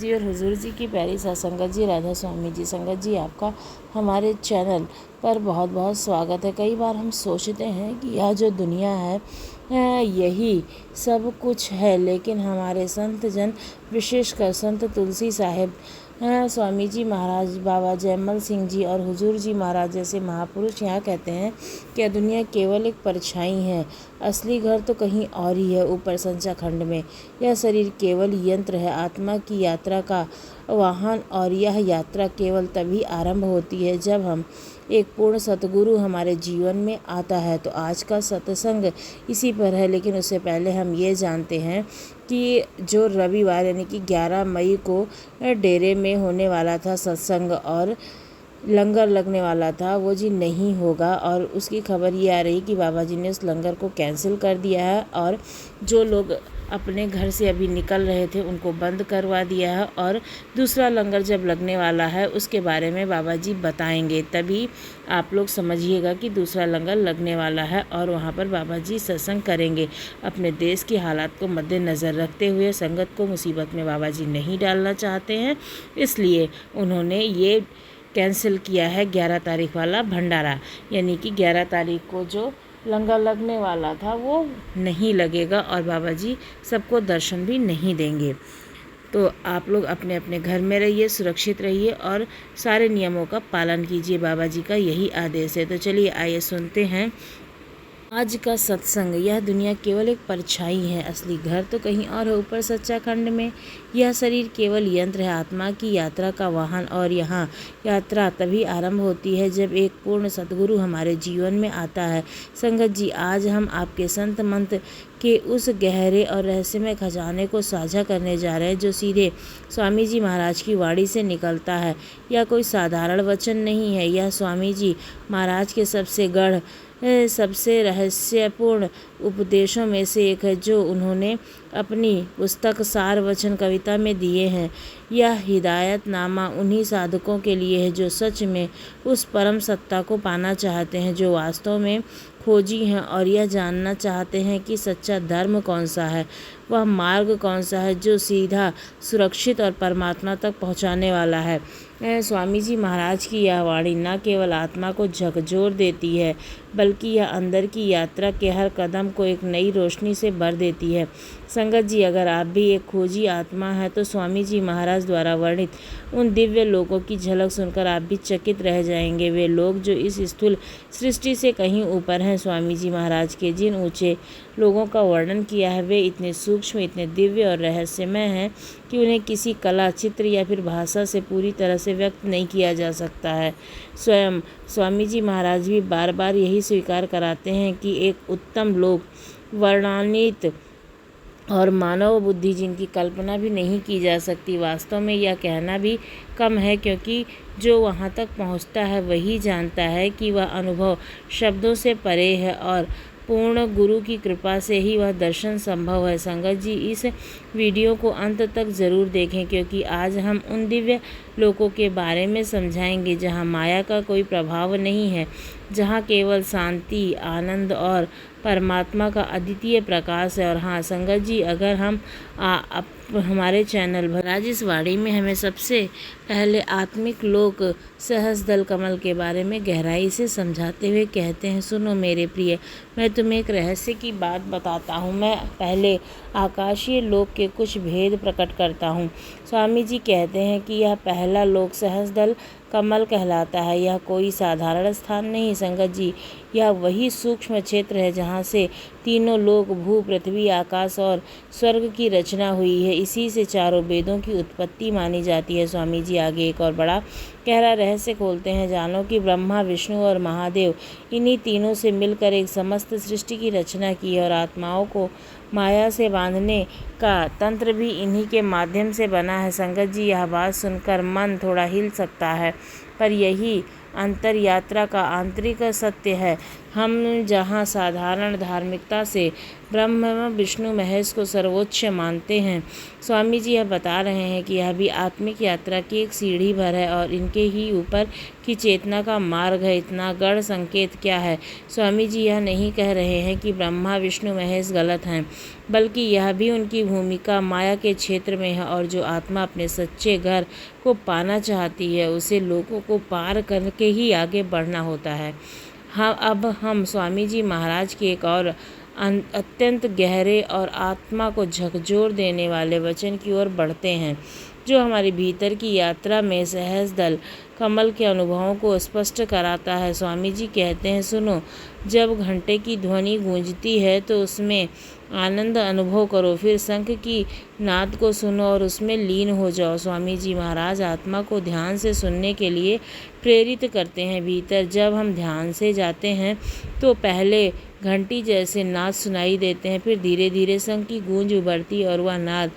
जी और हुजूर जी की प्यारी सा संगत जी, राधा स्वामी जी। संगत जी, आपका हमारे चैनल पर बहुत बहुत स्वागत है। कई बार हम सोचते हैं कि यह जो दुनिया है यही सब कुछ है, लेकिन हमारे संत जन, विशेषकर संत तुलसी साहिब, स्वामी जी महाराज, बाबा जयमल सिंह जी और हुजूर जी महाराज जैसे महापुरुष यहाँ कहते हैं कि यह दुनिया केवल एक परछाई है, असली घर तो कहीं और ही है, ऊपर संचा खंड में। यह शरीर केवल यंत्र है, आत्मा की यात्रा का वाहन, और यह यात्रा केवल तभी आरंभ होती है जब हम एक पूर्ण सतगुरु हमारे जीवन में आता है। तो आज का सत्संग इसी पर है, लेकिन उससे पहले हम ये जानते हैं कि जो रविवार यानी कि 11 मई को डेरे में होने वाला था सत्संग और लंगर लगने वाला था, वो जी नहीं होगा। और उसकी खबर ये आ रही कि बाबा जी ने उस लंगर को कैंसिल कर दिया है, और जो लोग अपने घर से अभी निकल रहे थे उनको बंद करवा दिया है, और दूसरा लंगर जब लगने वाला है उसके बारे में बाबा जी बताएंगे। तभी आप लोग समझिएगा कि दूसरा लंगर लगने वाला है और वहाँ पर बाबा जी सत्संग करेंगे। अपने देश की हालात को मद्देनज़र रखते हुए संगत को मुसीबत में बाबा जी नहीं डालना चाहते हैं, इसलिए उन्होंने ये कैंसिल किया है 11 तारीख वाला भंडारा। यानी कि 11 तारीख को जो लंगर लगने वाला था वो नहीं लगेगा और बाबा जी सबको दर्शन भी नहीं देंगे। तो आप लोग अपने अपने घर में रहिए, सुरक्षित रहिए और सारे नियमों का पालन कीजिए। बाबा जी का यही आदेश है। तो चलिए आइए सुनते हैं आज का सत्संग। यह दुनिया केवल एक परछाई है, असली घर तो कहीं और है, ऊपर सच्चा खंड में। यह शरीर केवल यंत्र है, आत्मा की यात्रा का वाहन, और यहाँ यात्रा तभी आरंभ होती है जब एक पूर्ण सतगुरु हमारे जीवन में आता है। संगत जी, आज हम आपके संत मंत्र के उस गहरे और रहस्यमय खजाने को साझा करने जा रहे हैं जो सीधे स्वामी जी महाराज की वाणी से निकलता है। यह कोई साधारण वचन नहीं है, यह स्वामी जी महाराज के सबसे रहस्यपूर्ण उपदेशों में से एक है जो उन्होंने अपनी पुस्तक सार वचन कविता में दिए हैं। यह हिदायतनामा उन्हीं साधकों के लिए है जो सच में उस परम सत्ता को पाना चाहते हैं, जो वास्तव में खोजी हैं और यह जानना चाहते हैं कि सच्चा धर्म कौन सा है, वह मार्ग कौन सा है जो सीधा, सुरक्षित और परमात्मा तक पहुंचाने वाला है। स्वामी जी महाराज की यह वाणी न केवल आत्मा को झकझोर देती है, बल्कि यह अंदर की यात्रा के हर कदम को एक नई रोशनी से भर देती है। संगत जी, अगर आप भी एक खोजी आत्मा है तो स्वामी जी महाराज द्वारा वर्णित उन दिव्य लोगों की झलक सुनकर आप भी चकित रह जाएंगे। वे लोग जो इस स्थूल सृष्टि से कहीं ऊपर हैं, स्वामी जी महाराज के जिन ऊंचे लोगों का वर्णन किया है वे इतने सूक्ष्म, इतने दिव्य और रहस्यमय हैं कि उन्हें किसी कला, चित्र या फिर भाषा से पूरी तरह से व्यक्त नहीं किया जा सकता है। स्वयं स्वामी जी महाराज भी बार बार यही स्वीकार कराते हैं कि एक उत्तम लोक वर्णनित और मानव बुद्धि जिनकी कल्पना भी नहीं की जा सकती। वास्तव में यह कहना भी कम है, क्योंकि जो वहाँ तक पहुँचता है वही जानता है कि वह अनुभव शब्दों से परे है और पूर्ण गुरु की कृपा से ही वह दर्शन संभव है। संगत जी, इस वीडियो को अंत तक ज़रूर देखें, क्योंकि आज हम उन दिव्य लोकों के बारे में समझाएंगे जहाँ माया का कोई प्रभाव नहीं है, जहाँ केवल शांति, आनंद और परमात्मा का अद्वितीय प्रकाश है। और हाँ संगत जी, अगर हम हमारे चैनल भराज इस वाणी में हमें सबसे पहले आत्मिक लोक सहस्रदल कमल के बारे में गहराई से समझाते हुए कहते हैं, सुनो मेरे प्रिय, मैं तुम्हें एक रहस्य की बात बताता हूँ। मैं पहले आकाशीय लोक के कुछ भेद प्रकट करता हूँ। स्वामी जी कहते हैं कि यह पहला लोक सहस्रदल कमल कहलाता है। यह कोई साधारण स्थान नहीं संगत जी, यह वही सूक्ष्म क्षेत्र है जहाँ से तीनों लोक, भू, पृथ्वी, आकाश और स्वर्ग की रचना हुई है। इसी से चारों वेदों की उत्पत्ति मानी जाती है। स्वामी जी आगे एक और बड़ा गहरा रहस्य खोलते हैं। जानो कि ब्रह्मा, विष्णु और महादेव इन्हीं तीनों से मिलकर एक समस्त सृष्टि की रचना की है, और आत्माओं को माया से बांधने का तंत्र भी इन्हीं के माध्यम से बना है। संगत जी, यह बात सुनकर मन थोड़ा हिल सकता है, पर यही अंतर यात्रा का आंतरिक सत्य है। हम जहाँ साधारण धार्मिकता से ब्रह्म विष्णु महेश को सर्वोच्च मानते हैं, स्वामी जी यह बता रहे हैं कि यह भी आत्मिक यात्रा की एक सीढ़ी भर है और इनके ही ऊपर की चेतना का मार्ग है। इतना गढ़ संकेत क्या है? स्वामी जी यह नहीं कह रहे हैं कि ब्रह्मा विष्णु महेश गलत हैं, बल्कि यह भी उनकी भूमिका माया के क्षेत्र में है, और जो आत्मा अपने सच्चे घर को पाना चाहती है उसे लोगों को पार करके ही आगे बढ़ना होता है। हाँ, अब हम स्वामी जी महाराज की एक और अत्यंत गहरे और आत्मा को झकझोर देने वाले वचन की ओर बढ़ते हैं, जो हमारे भीतर की यात्रा में सहज दल कमल के अनुभवों को स्पष्ट कराता है। स्वामी जी कहते हैं, सुनो, जब घंटे की ध्वनि गूंजती है तो उसमें आनंद अनुभव करो, फिर शंख की नाद को सुनो और उसमें लीन हो जाओ। स्वामी जी महाराज आत्मा को ध्यान से सुनने के लिए प्रेरित करते हैं। भीतर जब हम ध्यान से जाते हैं तो पहले घंटी जैसे नाद सुनाई देते हैं, फिर धीरे धीरे शंख की गूंज उभरती है और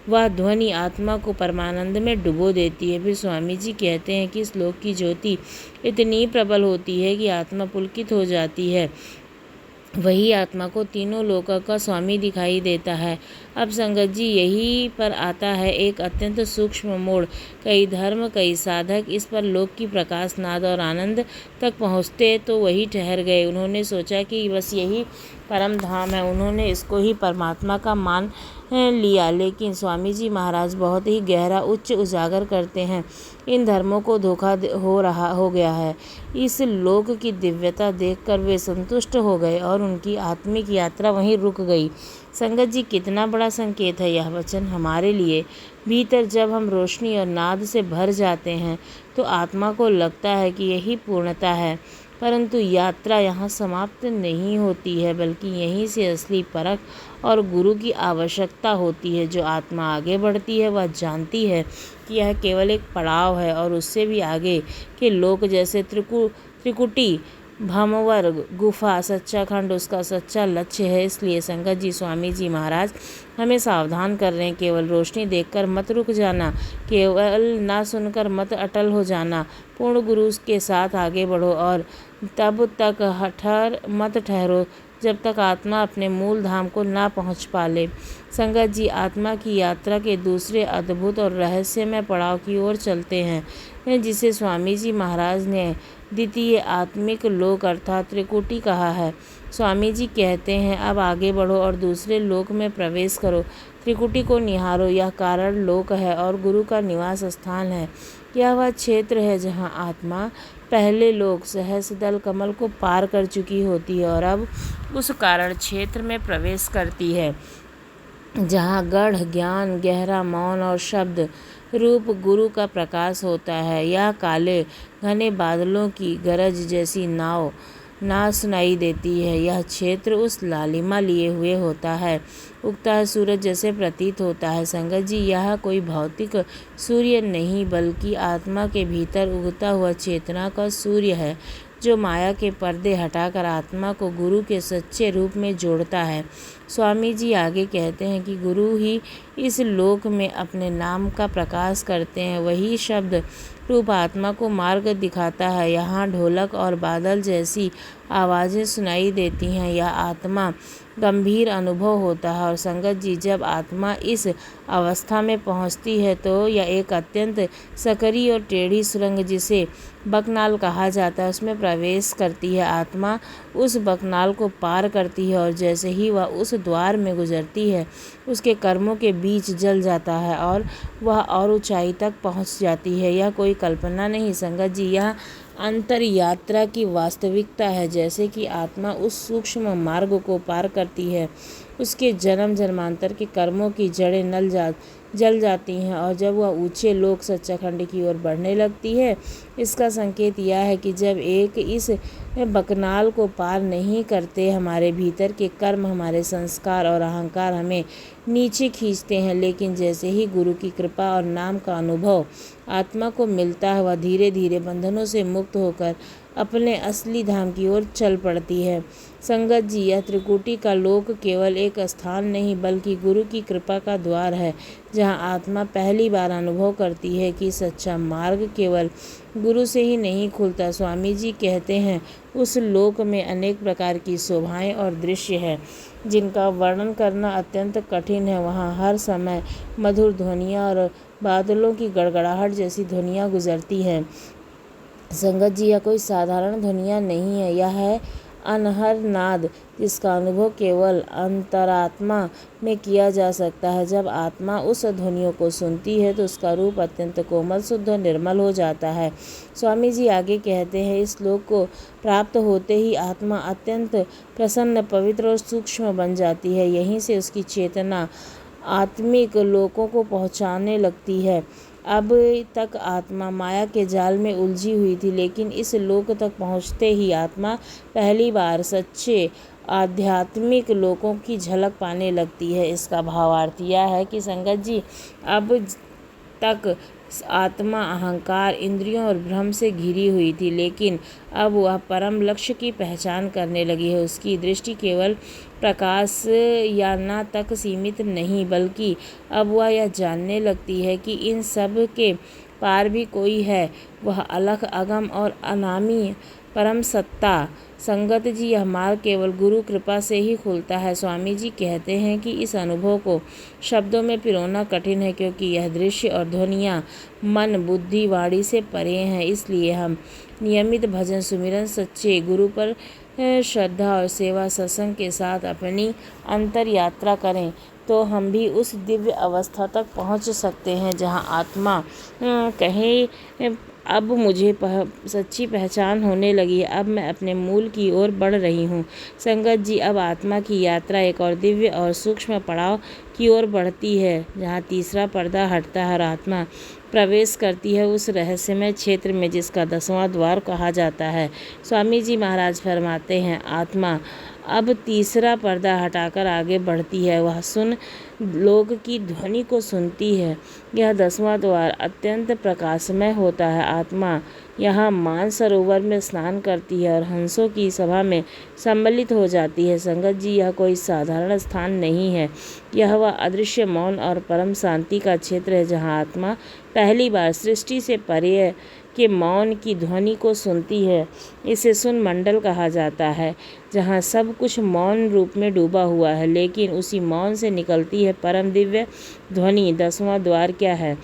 वह ध्वनि आत्मा को परमानंद में डुबो देती है। फिर स्वामी जी कहते हैं कि इस लोक की ज्योति इतनी प्रबल होती है कि आत्मा पुलकित हो जाती है। वही आत्मा को तीनों लोकों का स्वामी दिखाई देता है। अब संगत जी यही पर आता है एक अत्यंत सूक्ष्म मोड़। कई धर्म, कई साधक इस पर लोक की प्रकाश नाद और आनंद तक पहुँचते तो वही ठहर गए। उन्होंने सोचा कि बस यही परम धाम है, उन्होंने इसको ही परमात्मा का मान लिया। लेकिन स्वामी जी महाराज बहुत ही गहरा उच्च उजागर करते हैं, इन धर्मों को धोखा हो गया है। इस लोक की दिव्यता देखकर वे संतुष्ट हो गए और उनकी आत्मिक यात्रा वहीं रुक गई। संगत जी, कितना बड़ा संकेत है यह वचन हमारे लिए। भीतर जब हम रोशनी और नाद से भर जाते हैं तो आत्मा को लगता है कि यही पूर्णता है, परंतु यात्रा यहाँ समाप्त नहीं होती है, बल्कि यहीं से असली परख और गुरु की आवश्यकता होती है। जो आत्मा आगे बढ़ती है वह जानती है कि यह केवल एक पड़ाव है और उससे भी आगे के लोक जैसे त्रिकुटी, भंवर, गुफा, सच्चा खंड उसका सच्चा लक्ष्य है। इसलिए संगत जी, स्वामी जी महाराज हमें सावधान कर रहे हैं, केवल रोशनी देखकर मत रुक जाना, केवल ना सुनकर मत अटल हो जाना। पूर्ण गुरु के साथ आगे बढ़ो और तब तक मत ठहरो जब तक आत्मा अपने मूल धाम को ना पहुंच पाले। संगत जी, आत्मा की यात्रा के दूसरे अद्भुत और रहस्यमय पड़ाव की ओर चलते हैं, जिसे स्वामी जी महाराज ने द्वितीय आत्मिक लोक अर्थात त्रिकुटी कहा है। स्वामी जी कहते हैं, अब आगे बढ़ो और दूसरे लोक में प्रवेश करो। त्रिकुटी को निहारो, यह कारण लोक है और गुरु का निवास स्थान है। यह वह क्षेत्र है जहाँ आत्मा पहले लोक सहस्रदल कमल को पार कर चुकी होती है और अब उस कारण क्षेत्र में प्रवेश करती है, जहाँ गढ़ ज्ञान, गहरा मौन और शब्द रूप गुरु का प्रकाश होता है। यह काले घने बादलों की गरज जैसी ना सुनाई देती है। यह क्षेत्र उस लालिमा लिए हुए होता है, उगता है सूरज जैसे प्रतीत होता है। संगत जी, यह कोई भौतिक सूर्य नहीं, बल्कि आत्मा के भीतर उगता हुआ चेतना का सूर्य है, जो माया के पर्दे हटाकर आत्मा को गुरु के सच्चे रूप में जोड़ता है। स्वामी जी आगे कहते हैं कि गुरु ही इस लोक में अपने नाम का प्रकाश करते हैं। वही शब्द रूप आत्मा को मार्ग दिखाता है। यहाँ ढोलक और बादल जैसी आवाज़ें सुनाई देती हैं। यह आत्मा गंभीर अनुभव होता है। और संगत जी, जब आत्मा इस अवस्था में पहुँचती है तो यह एक अत्यंत सकरी और टेढ़ी सुरंग, जिसे बकनाल कहा जाता है, उसमें प्रवेश करती है। आत्मा उस बकनाल को पार करती है और जैसे ही वह उस द्वार में गुजरती है, उसके कर्मों के बीच जल जाता है और वह और ऊंचाई तक पहुंच जाती है। यह कोई कल्पना नहीं संगत जी, यह अंतर यात्रा की वास्तविकता है। जैसे कि आत्मा उस सूक्ष्म मार्ग को पार करती है, उसके जन्म जन्मांतर के कर्मों की जड़ें जल जाती हैं और जब वह ऊंचे लोक सच्चाखंड की ओर बढ़ने लगती है। इसका संकेत यह है कि जब एक इस बकनाल को पार नहीं करते, हमारे भीतर के कर्म, हमारे संस्कार और अहंकार हमें नीचे खींचते हैं। लेकिन जैसे ही गुरु की कृपा और नाम का अनुभव आत्मा को मिलता है, वह धीरे धीरे बंधनों से मुक्त होकर अपने असली धाम की ओर चल पड़ती है। संगत जी, यह त्रिकुटी का लोक केवल एक स्थान नहीं, बल्कि गुरु की कृपा का द्वार है, जहाँ आत्मा पहली बार अनुभव करती है कि सच्चा मार्ग केवल गुरु से ही नहीं खुलता। स्वामी जी कहते हैं उस लोक में अनेक प्रकार की शोभाएं और दृश्य हैं जिनका वर्णन करना अत्यंत कठिन है। वहाँ हर समय मधुर ध्वनियाँ और बादलों की गड़गड़ाहट जैसी ध्वनियाँ गुजरती हैं। संगत जी, यह कोई साधारण ध्वनियाँ नहीं है, यह है अनहद नाद जिसका अनुभव केवल अंतरात्मा में किया जा सकता है। जब आत्मा उस ध्वनियों को सुनती है तो उसका रूप अत्यंत कोमल, शुद्ध और निर्मल हो जाता है। स्वामी जी आगे कहते हैं इस श्लोक को प्राप्त होते ही आत्मा अत्यंत प्रसन्न, पवित्र और सूक्ष्म बन जाती है। यहीं से उसकी चेतना आत्मिक लोकों को पहुँचाने लगती है। अब तक आत्मा माया के जाल में उलझी हुई थी, लेकिन इस लोक तक पहुँचते ही आत्मा पहली बार सच्चे आध्यात्मिक लोकों की झलक पाने लगती है। इसका भावार्थ यह है कि संगत जी, अब तक आत्मा अहंकार, इंद्रियों और भ्रम से घिरी हुई थी, लेकिन अब वह परम लक्ष्य की पहचान करने लगी है। उसकी दृष्टि केवल प्रकाश या ना तक सीमित नहीं, बल्कि अब वह यह जानने लगती है कि इन सब के पार भी कोई है, वह अलख, अगम और अनामी परम सत्ता। संगत जी, यह मार्ग केवल गुरु कृपा से ही खुलता है। स्वामी जी कहते हैं कि इस अनुभव को शब्दों में पिरोना कठिन है, क्योंकि यह दृश्य और ध्वनियाँ मन, बुद्धि, वाणी से परे हैं। इसलिए हम नियमित भजन, सुमिरन, सच्चे गुरु पर श्रद्धा और सेवा सत्संग के साथ अपनी अंतर यात्रा करें तो हम भी उस दिव्य अवस्था तक पहुंच सकते हैं जहां आत्मा कहे अब मुझे सच्ची पहचान होने लगी है, अब मैं अपने मूल की ओर बढ़ रही हूँ। संगत जी, अब आत्मा की यात्रा एक और दिव्य और सूक्ष्म पड़ाव की ओर बढ़ती है, जहाँ तीसरा पर्दा हटता है और आत्मा प्रवेश करती है उस रहस्यमय क्षेत्र में जिसका 10वां द्वार कहा जाता है। स्वामी जी महाराज फरमाते हैं आत्मा अब तीसरा पर्दा हटाकर आगे बढ़ती है। वह सुन लोक की ध्वनि को सुनती है। यह 10वां द्वार अत्यंत प्रकाशमय होता है। आत्मा यहाँ मानसरोवर में स्नान करती है और हंसों की सभा में सम्मिलित हो जाती है। संगत जी, यह कोई साधारण स्थान नहीं है, यह वह अदृश्य मौन और परम शांति का क्षेत्र है जहाँ आत्मा पहली बार सृष्टि से परे के मौन की ध्वनि को सुनती है। इसे सुन मंडल कहा जाता है, जहाँ सब कुछ मौन रूप में डूबा हुआ है, लेकिन उसी मौन से निकलती है परम दिव्य ध्वनि। 10वां द्वार क्या है?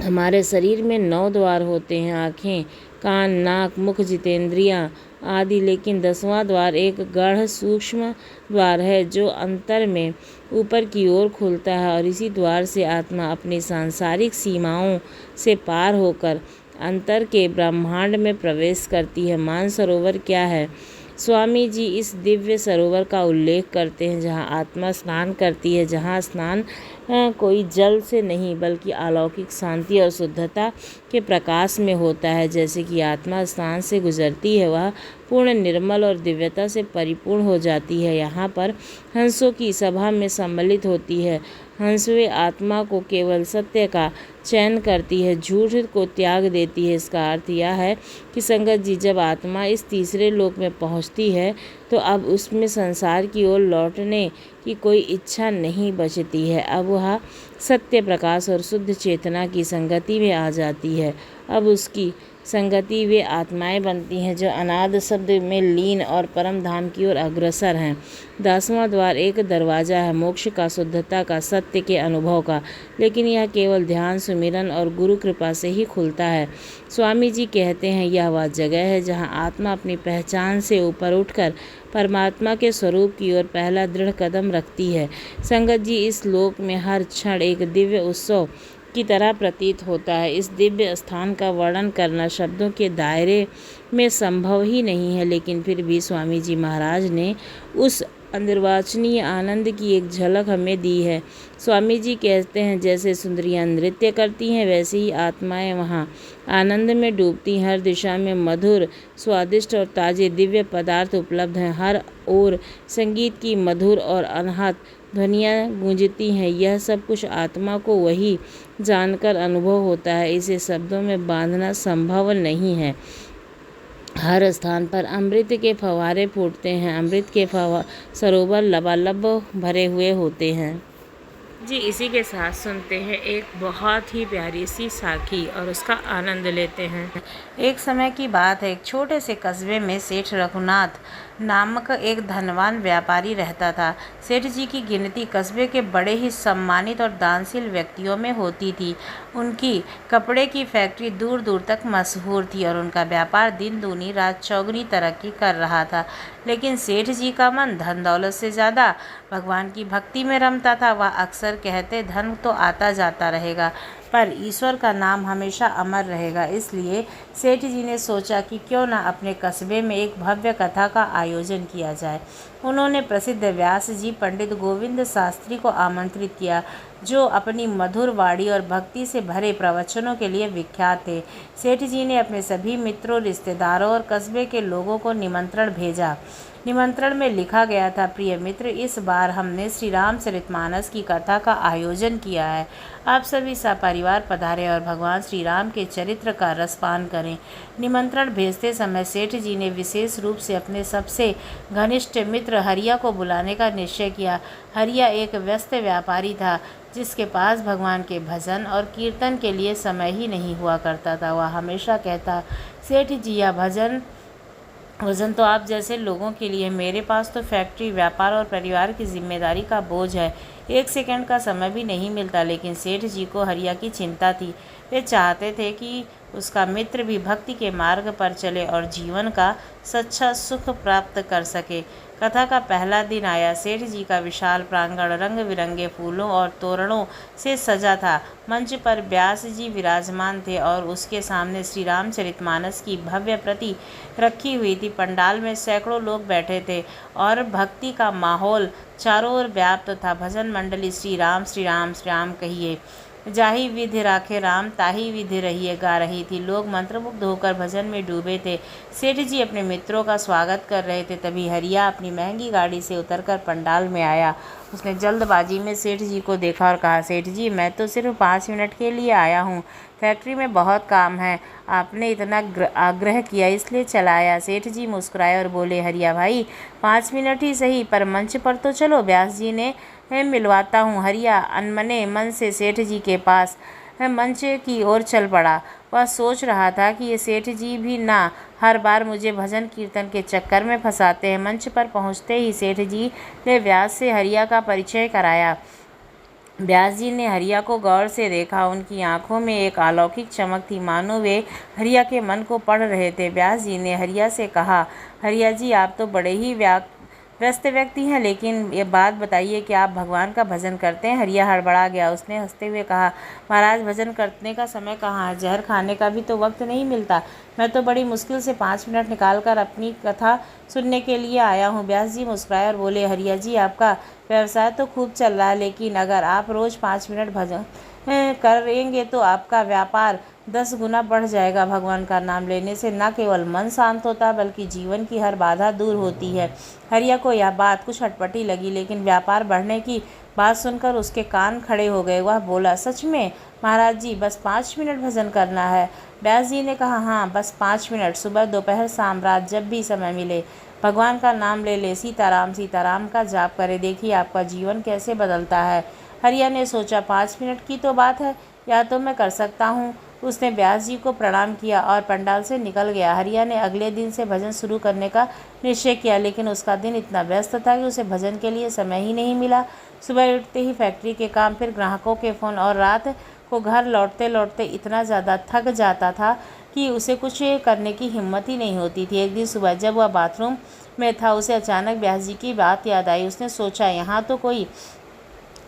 हमारे शरीर में 9 द्वार होते हैं, आँखें, कान, नाक, मुख, जितेंद्रियाँ आदि, लेकिन 10वां द्वार एक गढ़ सूक्ष्म द्वार है जो अंतर में ऊपर की ओर खुलता है और इसी द्वार से आत्मा अपनी सांसारिक सीमाओं से पार होकर अंतर के ब्रह्मांड में प्रवेश करती है। मानसरोवर क्या है? स्वामी जी इस दिव्य सरोवर का उल्लेख करते हैं जहाँ आत्मा स्नान करती है, जहाँ स्नान कोई जल से नहीं बल्कि अलौकिक शांति और शुद्धता के प्रकाश में होता है। जैसे कि आत्मा स्नान से गुजरती है, वह पूर्ण निर्मल और दिव्यता से परिपूर्ण हो जाती है। यहाँ पर हंसों की सभा में सम्मिलित होती है। हंसवे आत्मा को केवल सत्य का चयन करती है, झूठ को त्याग देती है। इसका अर्थ यह है कि संगत जी, जब आत्मा इस तीसरे लोक में पहुँचती है तो अब उसमें संसार की ओर लौटने की कोई इच्छा नहीं बचती है। अब वह सत्य, प्रकाश और शुद्ध चेतना की संगति में आ जाती है। अब उसकी संगति वे आत्माएं बनती हैं जो अनाद शब्द में लीन और परम धाम की ओर अग्रसर हैं। 10वां द्वार एक दरवाज़ा है मोक्ष का, शुद्धता का, सत्य के अनुभव का, लेकिन यह केवल ध्यान, सुमिरन और गुरु कृपा से ही खुलता है। स्वामी जी कहते हैं यह वह जगह है जहाँ आत्मा अपनी पहचान से ऊपर उठकर परमात्मा के स्वरूप की ओर पहला दृढ़ कदम रखती है। संगत जी, इस लोक में हर क्षण एक दिव्य उत्सव की तरह प्रतीत होता है। इस दिव्य स्थान का वर्णन करना शब्दों के दायरे में संभव ही नहीं है, लेकिन फिर भी स्वामी जी महाराज ने उस अनिर्वचनीय आनंद की एक झलक हमें दी है। स्वामी जी कहते हैं जैसे सुंदरियां नृत्य करती हैं वैसे ही आत्माएं वहाँ आनंद में डूबती। हर दिशा में मधुर, स्वादिष्ट और ताजे दिव्य पदार्थ उपलब्ध हैं। हर ओर संगीत की मधुर और अनहद ध्वनियाँ गूंजती हैं। यह सब कुछ आत्मा को वही जानकर अनुभव होता है, इसे शब्दों में बांधना संभव नहीं है। हर स्थान पर अमृत के फव्वारे फूटते हैं, अमृत के सरोवर लबालब भरे हुए होते हैं। जी, इसी के साथ सुनते हैं एक बहुत ही प्यारी सी साखी और उसका आनंद लेते हैं। एक समय की बात है, एक छोटे से कस्बे में सेठ रघुनाथ नामक एक धनवान व्यापारी रहता था। सेठ जी की गिनती कस्बे के बड़े ही सम्मानित और दानशील व्यक्तियों में होती थी। उनकी कपड़े की फैक्ट्री दूर दूर तक मशहूर थी और उनका व्यापार दिन दूनी रात चौगुनी तरक्की कर रहा था। लेकिन सेठ जी का मन धन दौलत से ज़्यादा भगवान की भक्ति में रमता था। वह अक्सर कहते, धन तो आता जाता रहेगा पर ईश्वर का नाम हमेशा अमर रहेगा। इसलिए सेठ जी ने सोचा कि क्यों न अपने कस्बे में एक भव्य कथा का आयोजन किया जाए। उन्होंने प्रसिद्ध व्यास जी पंडित गोविंद शास्त्री को आमंत्रित किया, जो अपनी मधुर वाणी और भक्ति से भरे प्रवचनों के लिए विख्यात थे। सेठ जी ने अपने सभी मित्रों, रिश्तेदारों और कस्बे के लोगों को निमंत्रण भेजा। निमंत्रण में लिखा गया था, प्रिय मित्र, इस बार हमने श्री रामचरितमानस की कथा का आयोजन किया है। आप सभी सपरिवार पधारें और भगवान श्री राम के चरित्र का रसपान करें। निमंत्रण भेजते समय सेठ जी ने विशेष रूप से अपने सबसे घनिष्ठ मित्र हरिया को बुलाने का निश्चय किया। हरिया एक व्यस्त व्यापारी था, जिसके पास भगवान के भजन और कीर्तन के लिए समय ही नहीं हुआ करता था। वह हमेशा कहता, सेठ जी, यह वजन तो आप जैसे लोगों के लिए, मेरे पास तो फैक्ट्री, व्यापार और परिवार की जिम्मेदारी का बोझ है। एक सेकंड का समय भी नहीं मिलता। लेकिन सेठ जी को हरिया की चिंता थी। वे चाहते थे कि उसका मित्र भी भक्ति के मार्ग पर चले और जीवन का सच्चा सुख प्राप्त कर सके। कथा का पहला दिन आया। सेठ जी का विशाल प्रांगण रंग बिरंगे फूलों और तोरणों से सजा था। मंच पर व्यास जी विराजमान थे और उसके सामने श्री रामचरितमानस की भव्य प्रति रखी हुई थी। पंडाल में सैकड़ों लोग बैठे थे और भक्ति का माहौल चारों ओर व्याप्त था। भजन मंडली श्री राम श्री राम श्री राम कहिए, जाहि विधि राखे राम, ताहि विधि रहिए गा रही थी। लोग मंत्रमुग्ध होकर भजन में डूबे थे। सेठ जी अपने मित्रों का स्वागत कर रहे थे। तभी हरिया अपनी महंगी गाड़ी से उतरकर पंडाल में आया। उसने जल्दबाजी में सेठ जी को देखा और कहा, सेठ जी, मैं तो सिर्फ 5 मिनट के लिए आया हूँ। फैक्ट्री में बहुत काम है। आपने इतना आग्रह किया इसलिए चला आया। सेठ जी मुस्कुराए और बोले, हरिया भाई, 5 मिनट ही सही, पर मंच पर तो चलो, व्यास जी ने मिलवाता हूँ। हरिया अनमने मन से सेठ जी के पास मंच की ओर चल पड़ा। वह सोच रहा था कि ये सेठ जी भी ना हर बार मुझे भजन कीर्तन के चक्कर में फंसाते हैं। मंच पर पहुँचते ही सेठ जी ने व्यास से हरिया का परिचय कराया। व्यास जी ने हरिया को गौर से देखा। उनकी आंखों में एक अलौकिक चमक थी, मानो वे हरिया के मन को पढ़ रहे थे। व्यास जी ने हरिया से कहा, हरिया जी, आप तो बड़े ही व्यस्त व्यक्ति हैं, लेकिन ये बात बताइए कि आप भगवान का भजन करते हैं? हरिया हड़बड़ा गया। उसने हंसते हुए कहा, महाराज, भजन करने का समय कहाँ है? जहर खाने का भी तो वक्त नहीं मिलता। मैं तो बड़ी मुश्किल से 5 मिनट निकाल कर अपनी कथा सुनने के लिए आया हूँ। व्यास जी मुस्कुराए और बोले, हरिया जी, आपका व्यवसाय तो खूब चल रहा है, लेकिन अगर आप रोज़ 5 मिनट भजन करेंगे तो आपका व्यापार 10 गुना बढ़ जाएगा। भगवान का नाम लेने से न केवल मन शांत होता, बल्कि जीवन की हर बाधा दूर होती है। हरिया को यह बात कुछ अटपटी लगी, लेकिन व्यापार बढ़ने की बात सुनकर उसके कान खड़े हो गए। वह बोला, सच में महाराज जी, बस 5 मिनट भजन करना है? व्यास जी ने कहा, हाँ, बस 5 मिनट, सुबह दोपहर शाम रात, जब भी समय मिले भगवान का नाम ले ले, सीताराम सीताराम का जाप करे, देखिए आपका जीवन कैसे बदलता है। हरिया ने सोचा, 5 मिनट की तो बात है, या तो मैं कर सकता हूँ। उसने व्यास जी को प्रणाम किया और पंडाल से निकल गया। हरिया ने अगले दिन से भजन शुरू करने का निश्चय किया, लेकिन उसका दिन इतना व्यस्त था कि उसे भजन के लिए समय ही नहीं मिला। सुबह उठते ही फैक्ट्री के काम, फिर ग्राहकों के फ़ोन और रात को घर लौटते लौटते इतना ज़्यादा थक जाता था कि उसे कुछ करने की हिम्मत ही नहीं होती थी। एक दिन सुबह जब वह बाथरूम में था, उसे अचानक व्यास जी की बात याद आई। उसने सोचा, यहाँ तो कोई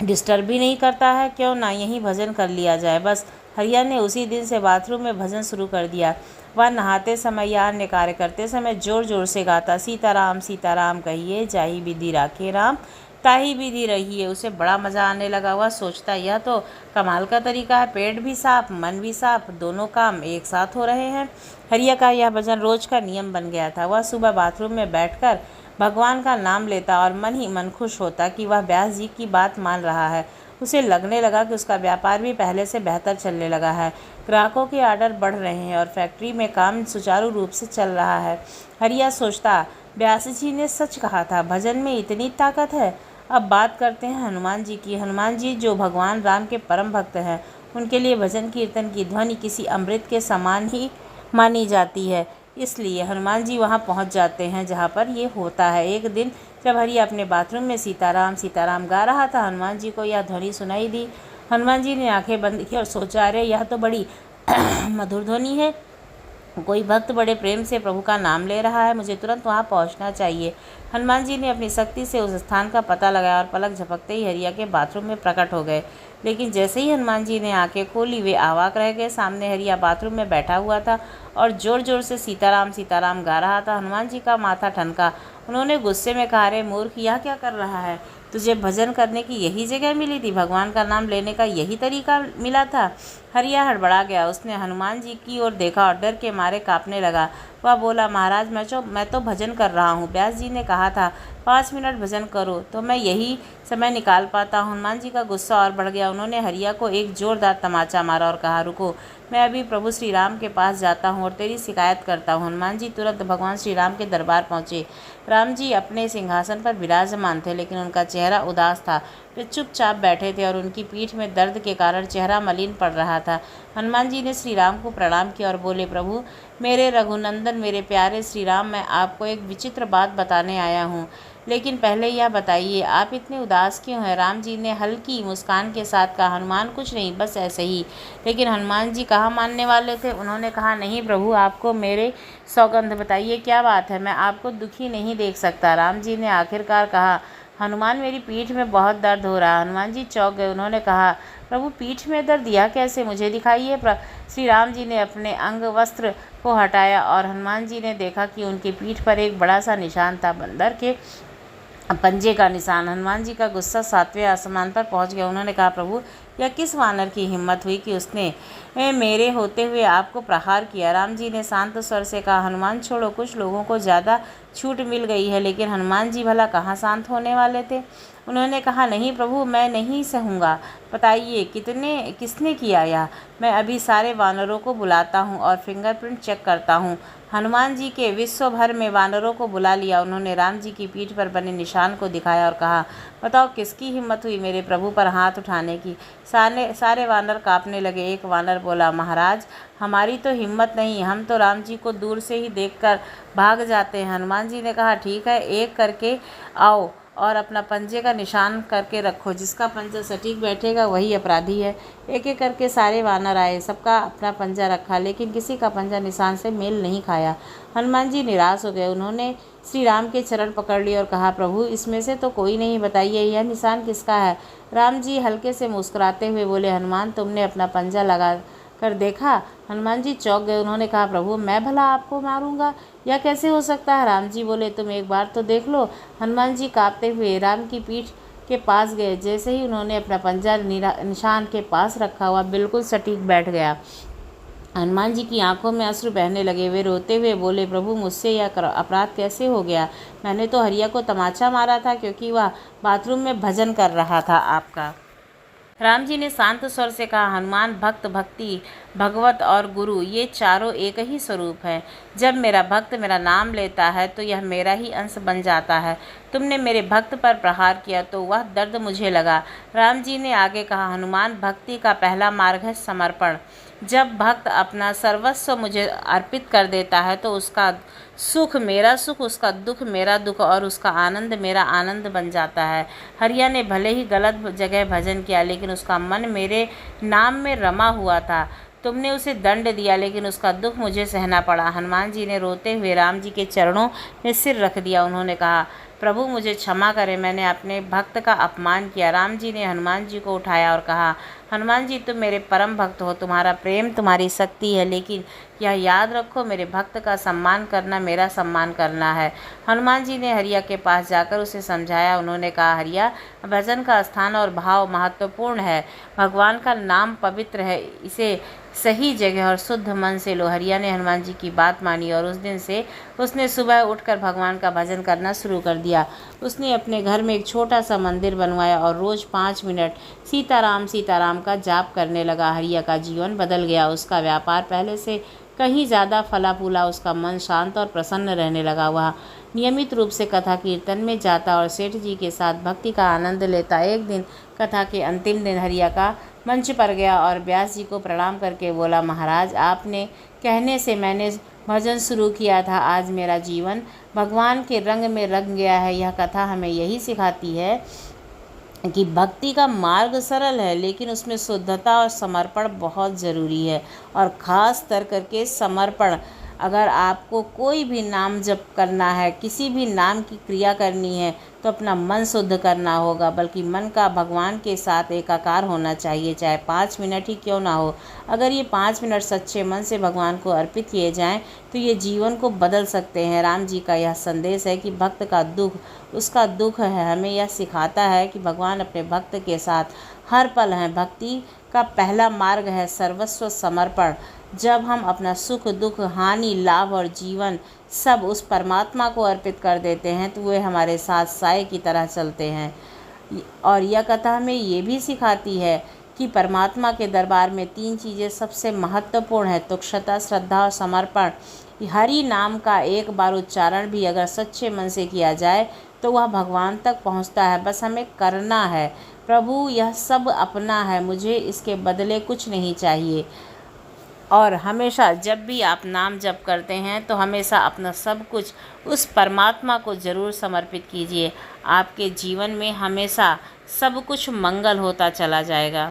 डिस्टर्ब भी नहीं करता है, क्यों ना यहीं भजन कर लिया जाए। बस हरिया ने उसी दिन से बाथरूम में भजन शुरू कर दिया। वह नहाते समय या अन्य कार्य करते समय जोर जोर से गाता, सीताराम सीताराम कहिए, जाहि विधि राखे राम, ताही विधि रहिए। उसे बड़ा मज़ा आने लगा। वह सोचता, यह तो कमाल का तरीका है, पेट भी साफ, मन भी साफ, दोनों काम एक साथ हो रहे हैं। हरिया का यह भजन रोज का नियम बन गया था। वह सुबह बाथरूम में बैठकर भगवान का नाम लेता और मन ही मन खुश होता कि वह व्यास जी की बात मान रहा है। उसे लगने लगा कि उसका व्यापार भी पहले से बेहतर चलने लगा है। ग्राहकों के ऑर्डर बढ़ रहे हैं और फैक्ट्री में काम सुचारू रूप से चल रहा है। हरिया सोचता, व्यास जी ने सच कहा था, भजन में इतनी ताकत है। अब बात करते हैं हनुमान जी की। हनुमान जी जो भगवान राम के परम भक्त हैं, उनके लिए भजन कीर्तन की ध्वनि किसी अमृत के समान ही मानी जाती है। इसलिए हनुमान जी वहाँ पहुँच जाते हैं जहाँ पर ये होता है। एक दिन जब हरि अपने बाथरूम में सीताराम सीताराम गा रहा था, हनुमान जी को यह ध्वनि सुनाई दी। हनुमान जी ने आंखें बंद की और सोचा, अरे यह तो बड़ी मधुर ध्वनि है। कोई भक्त बड़े प्रेम से प्रभु का नाम ले रहा है, मुझे तुरंत वहाँ पहुँचना चाहिए। हनुमान जी ने अपनी शक्ति से उस स्थान का पता लगाया और पलक झपकते ही हरिया के बाथरूम में प्रकट हो गए। लेकिन जैसे ही हनुमान जी ने आंखें खोली, वे अवाक रह गए। सामने हरिया बाथरूम में बैठा हुआ था और जोर जोर से सीताराम सीताराम गा रहा था। हनुमान जी का माथा ठनका। उन्होंने गुस्से में कहा, अरे मूर्ख, यह क्या कर रहा है? तुझे भजन करने की यही जगह मिली थी, भगवान का नाम लेने का यही तरीका मिला था। हरिया हड़बड़ा गया। उसने हनुमान जी की ओर देखा और डर के मारे कांपने लगा। वह बोला, महाराज, मैं तो भजन कर रहा हूँ। व्यास जी ने कहा था 5 मिनट भजन करो, तो मैं यही समय निकाल पाता हूँ। हनुमान जी का गुस्सा और बढ़ गया। उन्होंने हरिया को एक जोरदार तमाचा मारा और कहा, रुको, मैं अभी प्रभु श्री राम के पास जाता हूँ और तेरी शिकायत करता हूँ। हनुमान जी तुरंत भगवान श्री राम के दरबार पहुँचे। राम जी अपने सिंहासन पर विराजमान थे, लेकिन उनका चेहरा उदास था। वे चुपचाप बैठे थे और उनकी पीठ में दर्द के कारण चेहरा मलिन पड़ रहा था। हनुमान जी ने श्री राम को प्रणाम किया और बोले, प्रभु, मेरे रघुनंदन, मेरे प्यारे श्री राम, मैं आपको एक विचित्र बात बताने आया हूँ। लेकिन पहले यह बताइए, आप इतने उदास क्यों हैं? राम जी ने हल्की मुस्कान के साथ कहा, हनुमान, कुछ नहीं, बस ऐसे ही। लेकिन हनुमान जी कहाँ मानने वाले थे। उन्होंने कहा, नहीं प्रभु, आपको मेरे सौगंध, बताइए क्या बात है, मैं आपको दुखी नहीं देख सकता। राम जी ने आखिरकार कहा, हनुमान, मेरी पीठ में बहुत दर्द हो रहा है। हनुमान जी चौंक गए। उन्होंने कहा, प्रभु, पीठ में दर्द, यह कैसे, मुझे दिखाइए। श्री राम जी ने अपने अंग वस्त्र को हटाया और हनुमान जी ने देखा कि उनकी पीठ पर एक बड़ा सा निशान था, बंदर के पंजे का निशान। हनुमान जी का गुस्सा 7वें आसमान पर पहुंच गया। उन्होंने कहा, प्रभु, यह किस वानर की हिम्मत हुई कि उसने मेरे होते हुए आपको प्रहार किया? राम जी ने शांत स्वर से कहा, हनुमान, छोड़ो, कुछ लोगों को ज़्यादा छूट मिल गई है। लेकिन हनुमान जी भला कहाँ शांत होने वाले थे। उन्होंने कहा, नहीं प्रभु, मैं नहीं सहूँगा। बताइए, किसने किया यह? मैं अभी सारे वानरों को बुलाता हूँ और फिंगरप्रिंट चेक करता हूँ। हनुमान जी के विश्व भर में वानरों को बुला लिया। उन्होंने राम जी की पीठ पर बने निशान को दिखाया और कहा, बताओ, किसकी हिम्मत हुई मेरे प्रभु पर हाथ उठाने की? सारे वानर कांपने लगे। एक वानर बोला, महाराज, हमारी तो हिम्मत नहीं, हम तो राम जी को दूर से ही देखकर भाग जाते हैं। हनुमान जी ने कहा, ठीक है, एक करके आओ और अपना पंजे का निशान करके रखो। जिसका पंजा सटीक बैठेगा वही अपराधी है। एक एक करके सारे वानर आए, सबका अपना पंजा रखा, लेकिन किसी का पंजा निशान से मेल नहीं खाया। हनुमान जी निराश हो गए। उन्होंने श्री राम के चरण पकड़ लिए और कहा, प्रभु, इसमें से तो कोई नहीं, बताइए यह निशान किसका है? राम जी हल्के से मुस्कुराते हुए बोले, हनुमान, तुमने अपना पंजा लगा कर देखा? हनुमान जी चौंक गए। उन्होंने कहा, प्रभु, मैं भला आपको मारूंगा? यह कैसे हो सकता है? राम जी बोले, तुम एक बार तो देख लो। हनुमान जी कांपते हुए राम की पीठ के पास गए। जैसे ही उन्होंने अपना पंजा निशान के पास रखा हुआ बिल्कुल सटीक बैठ गया। हनुमान जी की आंखों में अश्रु बहने लगे। वे रोते हुए बोले, प्रभु, मुझसे यह अपराध कैसे हो गया? मैंने तो हरिया को तमाचा मारा था क्योंकि वह बाथरूम में भजन कर रहा था आपका। राम जी ने शांत स्वर से कहा, हनुमान, भक्त, भक्ति, भगवत और गुरु, ये चारों एक ही स्वरूप है। जब मेरा भक्त मेरा नाम लेता है तो यह मेरा ही अंश बन जाता है। तुमने मेरे भक्त पर प्रहार किया तो वह दर्द मुझे लगा। राम जी ने आगे कहा, हनुमान, भक्ति का पहला मार्ग है समर्पण। जब भक्त अपना सर्वस्व मुझे अर्पित कर देता है तो उसका सुख मेरा सुख, उसका दुख मेरा दुख और उसका आनंद मेरा आनंद बन जाता है। हरिया ने भले ही गलत जगह भजन किया, लेकिन उसका मन मेरे नाम में रमा हुआ था। तुमने उसे दंड दिया, लेकिन उसका दुख मुझे सहना पड़ा। हनुमान जी ने रोते हुए राम जी के चरणों में सिर रख दिया। उन्होंने कहा, प्रभु, मुझे क्षमा करें, मैंने अपने भक्त का अपमान किया। राम जी ने हनुमान जी को उठाया और कहा, हनुमान जी, तुम मेरे परम भक्त हो, तुम्हारा प्रेम तुम्हारी शक्ति है, लेकिन यह याद रखो, मेरे भक्त का सम्मान करना मेरा सम्मान करना है। हनुमान जी ने हरिया के पास जाकर उसे समझाया। उन्होंने कहा, हरिया, भजन का स्थान और भाव महत्वपूर्ण है। भगवान का नाम पवित्र है, इसे सही जगह और शुद्ध मन से लो। हरिया ने हनुमान जी की बात मानी और उस दिन से उसने सुबह उठकर भगवान का भजन करना शुरू कर दिया। उसने अपने घर में एक छोटा सा मंदिर बनवाया और रोज़ 5 मिनट सीताराम सीताराम का जाप करने लगा। हरिया का जीवन बदल गया। उसका व्यापार पहले से कहीं ज़्यादा फला फूला उसका मन शांत और प्रसन्न रहने लगा। वह नियमित रूप से कथा कीर्तन में जाता और सेठ जी के साथ भक्ति का आनंद लेता। एक दिन कथा के अंतिम दिन हरियाका मंच पर गया और व्यास जी को प्रणाम करके बोला, महाराज, आपने कहने से मैंने भजन शुरू किया था। आज मेरा जीवन भगवान के रंग में रंग गया है। यह कथा हमें यही सिखाती है कि भक्ति का मार्ग सरल है, लेकिन उसमें शुद्धता और समर्पण बहुत ज़रूरी है। और ख़ास कर करके समर्पण। अगर आपको कोई भी नाम जप करना है, किसी भी नाम की क्रिया करनी है, तो अपना मन शुद्ध करना होगा, बल्कि मन का भगवान के साथ एकाकार होना चाहिए, चाहे 5 मिनट ही क्यों ना हो। अगर ये 5 मिनट सच्चे मन से भगवान को अर्पित किए जाएं, तो ये जीवन को बदल सकते हैं। राम जी का यह संदेश है कि भक्त का दुख उसका दुख है। हमें यह सिखाता है कि भगवान अपने भक्त के साथ हर पल हैं। भक्ति का पहला मार्ग है सर्वस्व समर्पण। जब हम अपना सुख दुख हानि लाभ और जीवन सब उस परमात्मा को अर्पित कर देते हैं, तो वे हमारे साथ साए की तरह चलते हैं। और यह कथा हमें ये भी सिखाती है कि परमात्मा के दरबार में 3 चीज़ें सबसे महत्वपूर्ण है: तुक्षता, श्रद्धा और समर्पण। हरि नाम का एक बार उच्चारण भी अगर सच्चे मन से किया जाए तो वह भगवान तक पहुंचता है। बस हमें करना है। प्रभु, यह सब अपना है, मुझे इसके बदले कुछ नहीं चाहिए। और हमेशा जब भी आप नाम जप करते हैं तो हमेशा अपना सब कुछ उस परमात्मा को ज़रूर समर्पित कीजिए। आपके जीवन में हमेशा सब कुछ मंगल होता चला जाएगा।